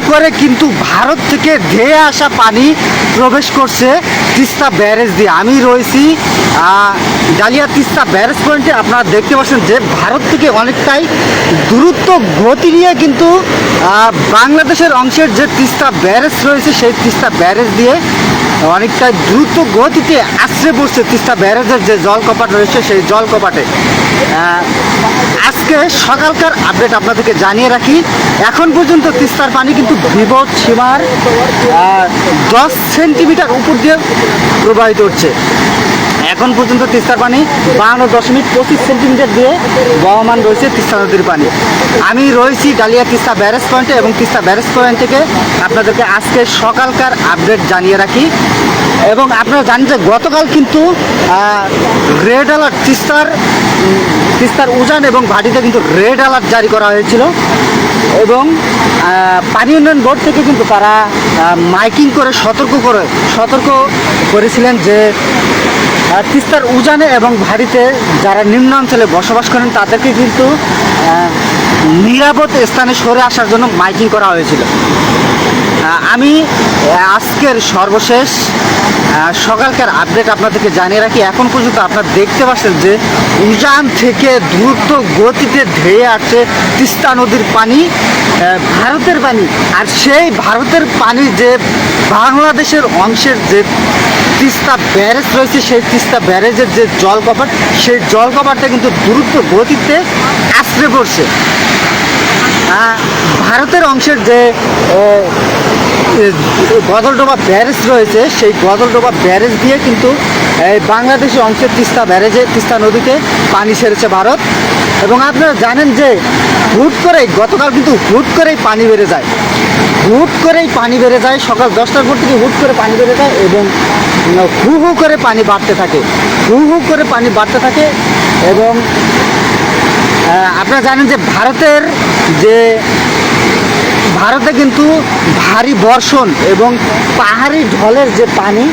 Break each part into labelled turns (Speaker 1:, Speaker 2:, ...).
Speaker 1: করে কিন্তু ভারত থেকে ধেয়ে আসা পানি প্রবেশ করছে তিস্তা ব্যারেজ দিয়ে। আমি রয়েছি ডালিয়া তিস্তা ব্যারেজ পয়েন্টে। আপনারা দেখতে পাচ্ছেন যে ভারত থেকে অনেকটাই দ্রুত গতি নিয়ে কিন্তু বাংলাদেশের অংশের যে তিস্তা ব্যারেজ রয়েছে সেই তিস্তা ব্যারেজ দিয়ে অনেকটা দ্রুত গতিতে আশ্রে পড়ছে তিস্তা ব্যারেজের যে জল কপাট রয়েছে সেই জল কপাটে। আজকে সকালকার আপডেট আপনাদেরকে জানিয়ে রাখি, এখন পর্যন্ত তিস্তার পানি কিন্তু বিপদ সীমার 10 সেন্টিমিটার উপর দিয়ে প্রবাহিত হচ্ছে। এখন পর্যন্ত তিস্তার পানি 52.25 সেন্টিমিটার দিয়ে বহমান রয়েছে তিস্তা নদীর পানি। আমি রয়েছি ডালিয়া তিস্তা ব্যারেজ পয়েন্টে এবং তিস্তা ব্যারেজ পয়েন্ট থেকে আপনাদেরকে আজকে সকালকার আপডেট জানিয়ে রাখি। এবং আপনারা জানেন যে গতকাল কিন্তু রেড অ্যালার্ট তিস্তার উজান এবং ভাটিতে কিন্তু রেড অ্যালার্ট জারি করা হয়েছিল এবং পানি উন্নয়ন বোর্ড থেকে কিন্তু তারা মাইকিং করে সতর্ক করেছিলেন যে তিস্তার উজানে এবং ভাটিতে যারা নিম্নাঞ্চলে বসবাস করেন তাদেরকে কিন্তু নিরাপদ স্থানে সরে আসার জন্য মাইকিং করা হয়েছিল। আমি আজকের সর্বশেষ সকালকার আপডেট আপনাদেরকে জানিয়ে রাখি। এখন পর্যন্ত আপনারা দেখতে পাচ্ছেন যে উজান থেকে দ্রুত গতিতে ধেয়ে আসছে তিস্তা নদীর পানি, ভারতের পানি। আর সেই ভারতের পানি যে বাংলাদেশের অংশের যে তিস্তা ব্যারেজ রয়েছে সেই তিস্তা ব্যারেজের যে জল কপাট সেই জল কপাটটা কিন্তু দ্রুত গতিতে আশ্রে পড়ছে। ভারতের অংশের যে গদলডোবা ব্যারেজ রয়েছে সেই গদলডোবা ব্যারেজ দিয়ে কিন্তু বাংলাদেশের অংশের তিস্তা নদীতে পানি ছেড়েছে ভারত। এবং আপনারা জানেন যে গতকাল কিন্তু হুট করেই পানি বেড়ে যায়, সকাল 10টার পর থেকে হুট করে পানি বেড়ে যায় এবং হু হু করে পানি বাড়তে থাকে। এবং আপনারা জানেন যে ভারতে কিন্তু ভারী বর্ষণ এবং পাহাড়ি ঢলের যে পানি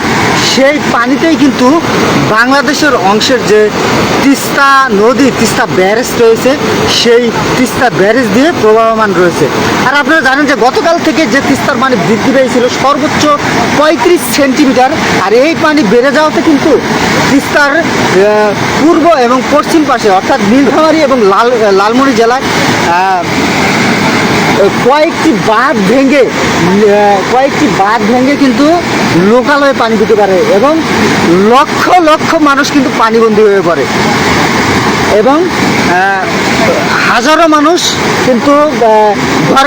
Speaker 1: সেই পানিতেই কিন্তু বাংলাদেশের অংশের যে তিস্তা নদী তিস্তা ব্যারেজ রয়েছে সেই তিস্তা ব্যারেজ দিয়ে প্রবাহমান রয়েছে। আর আপনারা জানেন যে গতকাল থেকে যে তিস্তার পানি বৃদ্ধি পেয়েছিল সর্বোচ্চ 35 সেন্টিমিটার। আর এই পানি বেড়ে যাওয়াতে কিন্তু তিস্তার পূর্ব এবং পশ্চিম পাশে অর্থাৎ নীলফামারী এবং লালমনি জেলায় কয়েকটি বাঁধ ভেঙে কিন্তু লোকালয়ে পানি দিতে পারে এবং লক্ষ লক্ষ মানুষ কিন্তু পানিবন্দী হয়ে পড়ে এবং হাজারো মানুষ কিন্তু ঘর